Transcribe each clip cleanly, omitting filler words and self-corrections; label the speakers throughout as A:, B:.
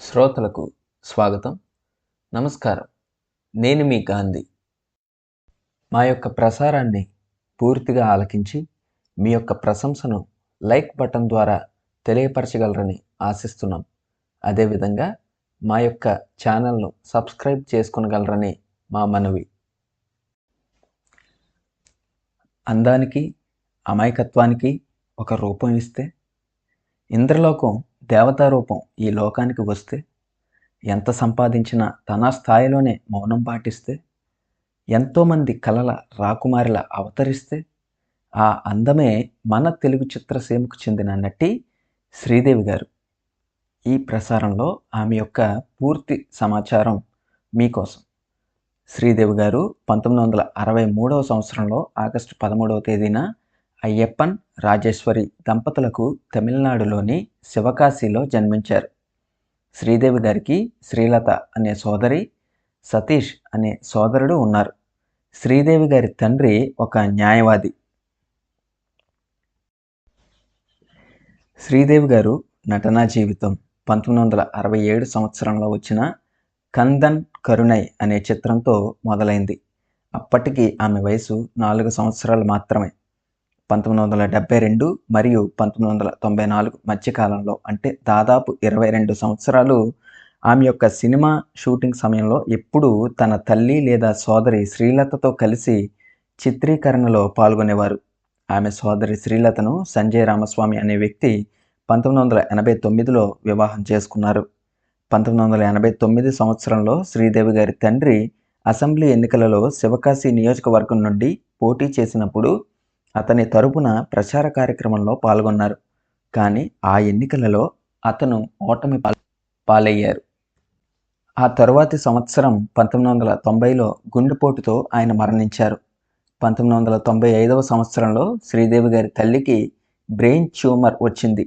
A: శ్రోతలకు స్వాగతం. నమస్కారం. నేను మీ గాంధీ. మా యొక్క ప్రసారాన్ని పూర్తిగా ఆలకించి మీ యొక్క ప్రశంసను లైక్ బటన్ ద్వారా తెలియపరచగలరని ఆశిస్తున్నాం. అదేవిధంగా మా యొక్క ఛానల్ను సబ్స్క్రైబ్ చేసుకొనగలరని మా మనవి. అందానికి అమాయకత్వానికి ఒక రూపం ఇస్తే, ఇంద్రలోకం దేవతా రూపం ఈ లోకానికి వస్తే, ఎంత సంపాదించినా తన స్థాయిలోనే మౌనం పాటిస్తే, ఎంతోమంది కలల రాకుమారిలా అవతరిస్తే, ఆ అందమే మన తెలుగు చిత్రసీమకు చెందిన నటి శ్రీదేవి గారు. ఈ ప్రసారంలో ఆమె యొక్క పూర్తి సమాచారం మీకోసం. శ్రీదేవి గారు 1963వ సంవత్సరంలో ఆగస్టు 13వ తేదీన అయ్యప్పన్ రాజేశ్వరి దంపతులకు తమిళనాడులోని శివకాశిలో జన్మించారు. శ్రీదేవి గారికి శ్రీలత అనే సోదరి, సతీష్ అనే సోదరుడు ఉన్నారు. శ్రీదేవి గారి తండ్రి ఒక న్యాయవాది. శ్రీదేవి గారు నటనా జీవితం 1967 సంవత్సరంలో వచ్చిన కందన్ కరుణై అనే చిత్రంతో మొదలైంది. అప్పటికి ఆమె వయసు 4 సంవత్సరాలు మాత్రమే. 1972 మరియు 1994 మధ్యకాలంలో, అంటే దాదాపు 22 సంవత్సరాలు ఆమె యొక్క సినిమా షూటింగ్ సమయంలో ఎప్పుడూ తన తల్లి లేదా సోదరి శ్రీలతతో కలిసి చిత్రీకరణలో పాల్గొనేవారు. ఆమె సోదరి శ్రీలతను సంజయ్ రామస్వామి అనే వ్యక్తి 1989లో వివాహం చేసుకున్నారు. 1989 సంవత్సరంలో శ్రీదేవి గారి తండ్రి అసెంబ్లీ ఎన్నికలలో శివకాశి నియోజకవర్గం నుండి పోటీ చేసినప్పుడు అతని తరపున ప్రచార కార్యక్రమంలో పాల్గొన్నారు. కానీ ఆ ఎన్నికలలో అతను ఓటమి పాలయ్యారు. ఆ తరువాతి సంవత్సరం 1990లో గుండెపోటుతో ఆయన మరణించారు. 1995వ సంవత్సరంలో శ్రీదేవి గారి తల్లికి బ్రెయిన్ ట్యూమర్ వచ్చింది.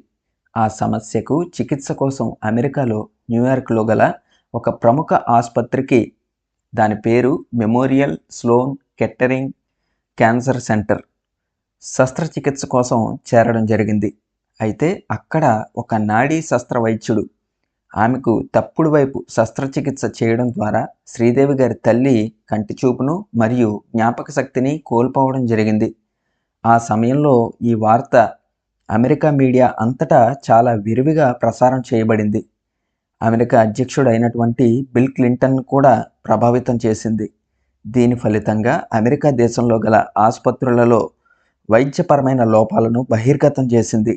A: ఆ సమస్యకు చికిత్స కోసం అమెరికాలో న్యూయార్క్లో గల ఒక ప్రముఖ ఆసుపత్రికి, దాని పేరు memorial Sloane Kettering cancer centre, శస్త్రచికిత్స కోసం చేరడం జరిగింది. అయితే అక్కడ ఒక నాడీ శస్త్రవైద్యుడు ఆమెకు తప్పుడు వైపు శస్త్రచికిత్స చేయడం ద్వారా శ్రీదేవి గారి తల్లి కంటి చూపును మరియు జ్ఞాపక శక్తిని కోల్పోవడం జరిగింది. ఆ సమయంలో ఈ వార్త అమెరికా మీడియా అంతటా చాలా విరివిగా ప్రసారం చేయబడింది. అమెరికా అధ్యక్షుడు అయినటువంటి బిల్ క్లింటన్ కూడా ప్రభావితం చేసింది. దీని ఫలితంగా అమెరికా దేశంలో గల ఆసుపత్రులలో వైద్యపరమైన లోపాలను బహిర్గతం చేసింది.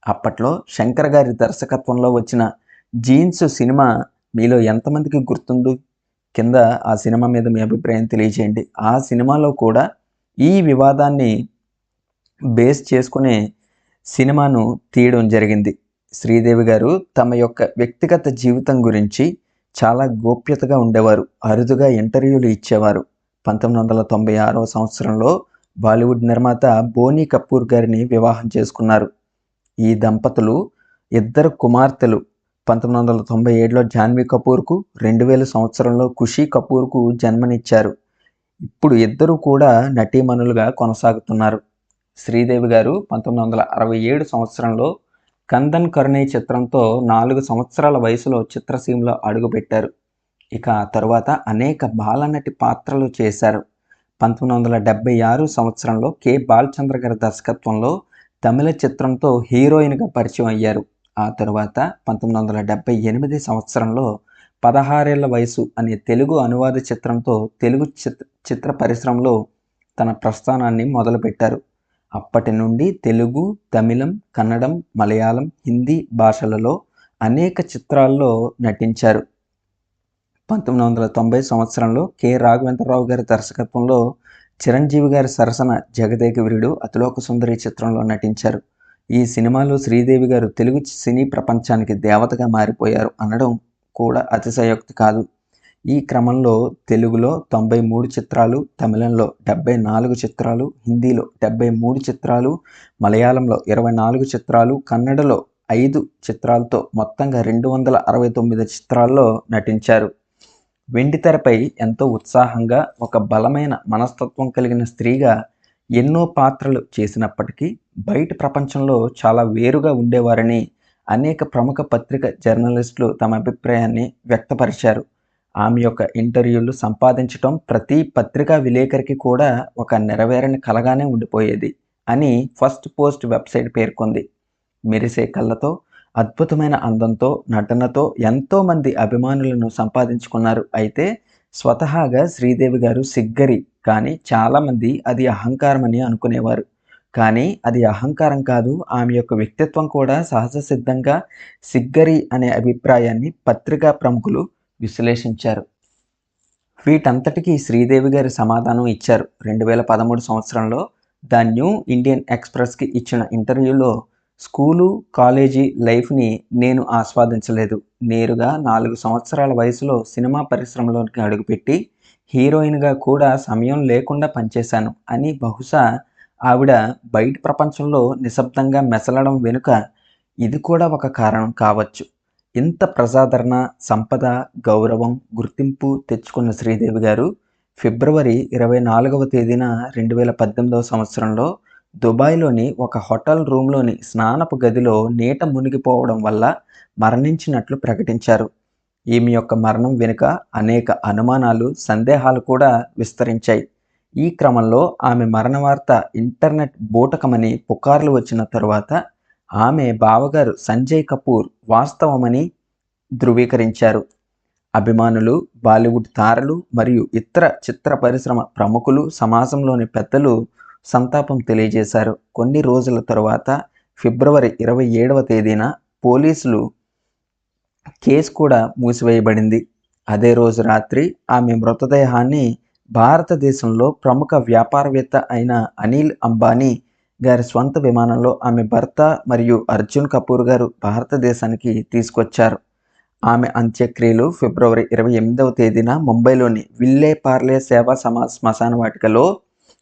A: అప్పట్లో శంకర్ గారి దర్శకత్వంలో వచ్చిన జీన్స్ సినిమా మీలో ఎంతమందికి గుర్తుంది? కింద ఆ సినిమా మీద మీ అభిప్రాయం తెలియజేయండి. ఆ సినిమాలో కూడా ఈ వివాదాన్ని బేస్ చేసుకునే సినిమాను తీయడం జరిగింది. శ్రీదేవి గారు తమ యొక్క వ్యక్తిగత జీవితం గురించి చాలా గోప్యతగా ఉండేవారు. అరుదుగా ఇంటర్వ్యూలు ఇచ్చేవారు. 1996వ సంవత్సరంలో బాలీవుడ్ నిర్మాత బోనీ కపూర్ గారిని వివాహం చేసుకున్నారు. ఈ దంపతులు 2 కుమార్తెలు. 1997లో జాన్వీ కపూర్కు, 2000 సంవత్సరంలో ఖుషీ కపూర్కు జన్మనిచ్చారు. ఇప్పుడు ఇద్దరు కూడా నటీమణులుగా కొనసాగుతున్నారు. శ్రీదేవి గారు 1967 సంవత్సరంలో కందన్ కరుణై చిత్రంతో 4 సంవత్సరాల వయసులో చిత్రసీమలో అడుగుపెట్టారు. ఇక ఆ తరువాత అనేక బాలనటి పాత్రలు చేశారు. 1976 సంవత్సరంలో కె. బాలచంద్ర గారి దర్శకత్వంలో తమిళ చిత్రంతో హీరోయిన్గా పరిచయం అయ్యారు. ఆ తరువాత 1978 సంవత్సరంలో 16 ఏళ్ల వయసు అనే తెలుగు అనువాద చిత్రంతో తెలుగు చిత్ర పరిశ్రమలో తన ప్రస్థానాన్ని మొదలుపెట్టారు. అప్పటి నుండి తెలుగు, తమిళం, కన్నడం, మలయాళం, హిందీ భాషలలో అనేక చిత్రాల్లో నటించారు. 1990 సంవత్సరంలో కె. రాఘవేంద్రరావు గారి దర్శకత్వంలో చిరంజీవి గారి సరసన జగదేక వీరుడు అతిలోక సుందరి చిత్రంలో నటించారు. ఈ సినిమాలో శ్రీదేవి గారు తెలుగు సినీ ప్రపంచానికి దేవతగా మారిపోయారు అనడం కూడా అతిశయోక్తి కాదు. ఈ క్రమంలో తెలుగులో 93 చిత్రాలు, తమిళంలో 74 చిత్రాలు, హిందీలో 73 చిత్రాలు, మలయాళంలో 24 చిత్రాలు, కన్నడలో 5 చిత్రాలతో మొత్తంగా 269 చిత్రాల్లో నటించారు. వెండితెరపై ఎంతో ఉత్సాహంగా, ఒక బలమైన మనస్తత్వం కలిగిన స్త్రీగా ఎన్నో పాత్రలు చేసినప్పటికీ బయట ప్రపంచంలో చాలా వేరుగా ఉండేవారని అనేక ప్రముఖ పత్రిక జర్నలిస్టులు తమ అభిప్రాయాన్ని వ్యక్తపరిచారు. ఆమె యొక్క ఇంటర్వ్యూలు సంపాదించటం ప్రతి పత్రికా విలేకరికి కూడా ఒక నెరవేరని కలగానే ఉండిపోయేది అని ఫస్ట్ పోస్ట్ వెబ్సైట్ పేర్కొంది. మెరిసే కళ్ళతో, అద్భుతమైన అందంతో, నటనతో ఎంతోమంది అభిమానులను సంపాదించుకున్నారు. అయితే స్వతహాగా శ్రీదేవి గారు సిగ్గరి, కానీ చాలామంది అది అహంకారమని అనుకునేవారు. కానీ అది అహంకారం కాదు, ఆమె యొక్క వ్యక్తిత్వం కూడా సహజ సిద్ధంగా సిగ్గరి అనే అభిప్రాయాన్ని పత్రికా ప్రముఖులు విశ్లేషించారు. వీటంతటికీ శ్రీదేవి గారి సమాధానం ఇచ్చారు. 2013 సంవత్సరంలో ద న్యూ ఇండియన్ ఎక్స్‌ప్రెస్‌కి ఇచ్చిన ఇంటర్వ్యూలో స్కూలు, కాలేజీ లైఫ్‌ని నేను ఆస్వాదించలేదు. నేరుగా 4 సంవత్సరాల వయసులో సినిమా పరిశ్రమలోకి అడుగుపెట్టి హీరోయిన్‌గా కూడా సమయం లేకుండా పనిచేశాను అని బహుశా ఆవిడ బయటి ప్రపంచంలో నిశ్శబ్దంగా మెసలడం వెనుక ఇది కూడా ఒక కారణం కావచ్చు. ఇంత ప్రజాదరణ, సంపద, గౌరవం, గుర్తింపు తెచ్చుకున్న శ్రీదేవి గారు ఫిబ్రవరి 24వ తేదీన 2018వ సంవత్సరంలో దుబాయ్‌లోని ఒక హోటల్ రూమ్‌లోని స్నానపు గదిలో నీట మునిగిపోవడం వల్ల మరణించినట్లు ప్రకటించారు. ఈమె యొక్క మరణం వెనుక అనేక అనుమానాలు, సందేహాలు కూడా విస్తరించాయి. ఈ క్రమంలో ఆమె మరణ వార్త ఇంటర్నెట్ బూటకమని పుకార్లు వచ్చిన తరువాత ఆమె బావగారు సంజయ్ కపూర్ వాస్తవమని ధృవీకరించారు. అభిమానులు, బాలీవుడ్ తారలు మరియు ఇతర చిత్ర పరిశ్రమ ప్రముఖులు, సమాజంలోని పెద్దలు సంతాపం తెలియజేశారు. కొన్ని రోజుల తరువాత ఫిబ్రవరి 27వ తేదీన పోలీసులు కేసు కూడా మూసివేయబడింది. అదే రోజు రాత్రి ఆమె మృతదేహాన్ని భారతదేశంలో ప్రముఖ వ్యాపారవేత్త అయిన అనిల్ అంబానీ గారి స్వంత విమానంలో ఆమె భర్త మరియు అర్జున్ కపూర్ గారు భారతదేశానికి తీసుకొచ్చారు. ఆమె అంత్యక్రియలు ఫిబ్రవరి 28వ తేదీన ముంబైలోని విల్లే పార్లే సేవా సమాజ్ శ్మశాన వాటికలో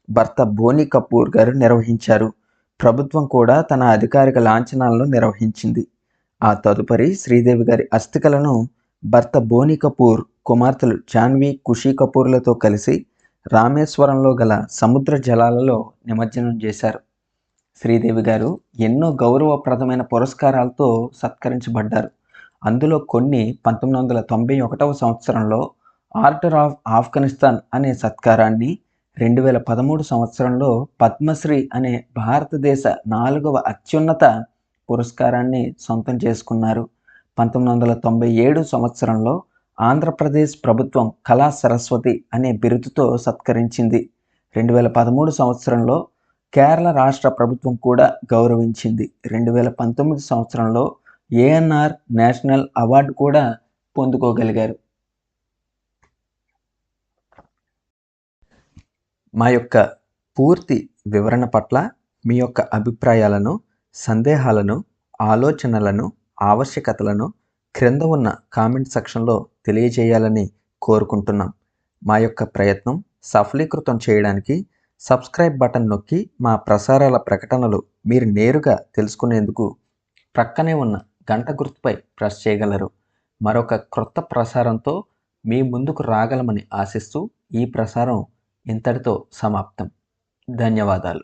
A: భర్త బోనీ కపూర్ గారు నిర్వహించారు. ప్రభుత్వం కూడా తన అధికారిక లాంఛనాలను నిర్వహించింది. ఆ తదుపరి శ్రీదేవి గారి అస్థికలను భర్త బోనీ కపూర్, కుమార్తెలు జాన్వీ, ఖుషీ కపూర్లతో కలిసి రామేశ్వరంలో గల సముద్ర జలాలలో నిమజ్జనం చేశారు. శ్రీదేవి గారు ఎన్నో గౌరవప్రదమైన పురస్కారాలతో సత్కరించబడ్డారు. అందులో కొన్ని 1991వ సంవత్సరంలో ఆర్డర్ ఆఫ్ ఆఫ్ఘనిస్తాన్ అనే సత్కారాన్ని, 2013 సంవత్సరంలో పద్మశ్రీ అనే భారతదేశ 4వ అత్యున్నత పురస్కారాన్ని సొంతం చేసుకున్నారు. 1997 సంవత్సరంలో ఆంధ్రప్రదేశ్ ప్రభుత్వం కళా సరస్వతి అనే బిరుదుతో సత్కరించింది. 2013 సంవత్సరంలో కేరళ రాష్ట్ర ప్రభుత్వం కూడా గౌరవించింది. 2019 సంవత్సరంలో ఏఎన్ఆర్ నేషనల్ అవార్డు కూడా పొందుకోగలిగారు. మా యొక్క పూర్తి వివరణ పట్ల మీ యొక్క అభిప్రాయాలను, సందేహాలను, ఆలోచనలను, ఆవశ్యకతలను క్రింద ఉన్న కామెంట్ సెక్షన్లో తెలియజేయాలని కోరుకుంటున్నాం. మా యొక్క ప్రయత్నం సఫలీకృతం చేయడానికి సబ్స్క్రైబ్ బటన్ నొక్కి మా ప్రసారాల ప్రకటనలు మీరు నేరుగా తెలుసుకునేందుకు ప్రక్కనే ఉన్న గంట గుర్తుపై ప్రెస్ చేయగలరు. మరొక క్రొత్త ప్రసారంతో మీ ముందుకు రాగలమని ఆశిస్తూ ఈ ప్రసారం ఇంతటితో సమాప్తం. ధన్యవాదాలు.